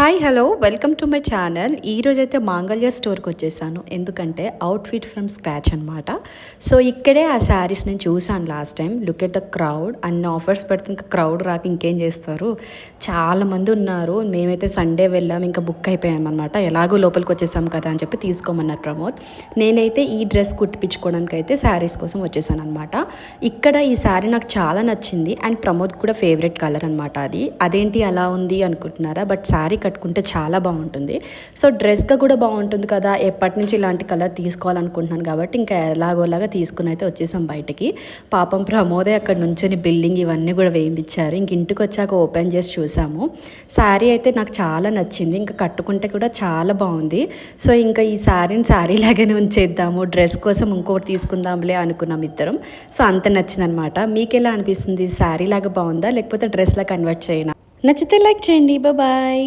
Hi hello welcome to my channel. ఈరోజైతే మాంగళ్య స్టోర్కి వచ్చేసాను. ఎందుకంటే అవుట్ఫిట్ ఫ్రమ్ స్క్రాచ్ అనమాట. సో ఇక్కడే ఆ శారీస్ నేను చూసాను last time. Look at the crowd. అన్ని ఆఫర్స్ పెడితే ఇంకా క్రౌడ్ రాక ఇంకేం చేస్తారు, చాలామంది ఉన్నారు. మేమైతే సండే వెళ్ళాం, ఇంకా బుక్ అయిపోయాం అనమాట. ఎలాగో లోపలికి వచ్చేసాం కదా అని చెప్పి తీసుకోమన్నారు ప్రమోద్. నేనైతే ఈ డ్రెస్ కుట్టించుకోవడానికి అయితే శారీస్ కోసం వచ్చేసాను అనమాట. ఇక్కడ ఈ శారీ నాకు చాలా నచ్చింది అండ్ ప్రమోద్ కూడా ఫేవరెట్ కలర్ అనమాట. అదేంటి అలా ఉంది అనుకుంటున్నారా, బట్ శారీ కట్టుకుంటే చాలా బాగుంటుంది. సో డ్రెస్గా కూడా బాగుంటుంది కదా, ఎప్పటి నుంచి ఇలాంటి కలర్ తీసుకోవాలనుకుంటున్నాను కాబట్టి ఇంకా ఎలాగోలాగా తీసుకుని అయితే వచ్చేసాం బయటికి. పాపం ప్రమోదే అక్కడ నుంచొని బిల్డింగ్ ఇవన్నీ కూడా వేయించారు. ఇంక ఇంటికి వచ్చాక ఓపెన్ చేసి చూసాము. శారీ అయితే నాకు చాలా నచ్చింది, ఇంకా కట్టుకుంటే కూడా చాలా బాగుంది. సో ఇంకా ఈ శారీని శారీ లాగానే ఉంచేద్దాము, డ్రెస్ కోసం ఇంకోటి తీసుకుందాంలే అనుకున్నాం ఇద్దరం. సో అంత నచ్చిందనమాట. మీకు ఎలా అనిపిస్తుంది, శారీ లాగా బాగుందా లేకపోతే డ్రెస్లా కన్వర్ట్ చేయనా? నచ్చితే లైక్ చేయండి. బాయ్.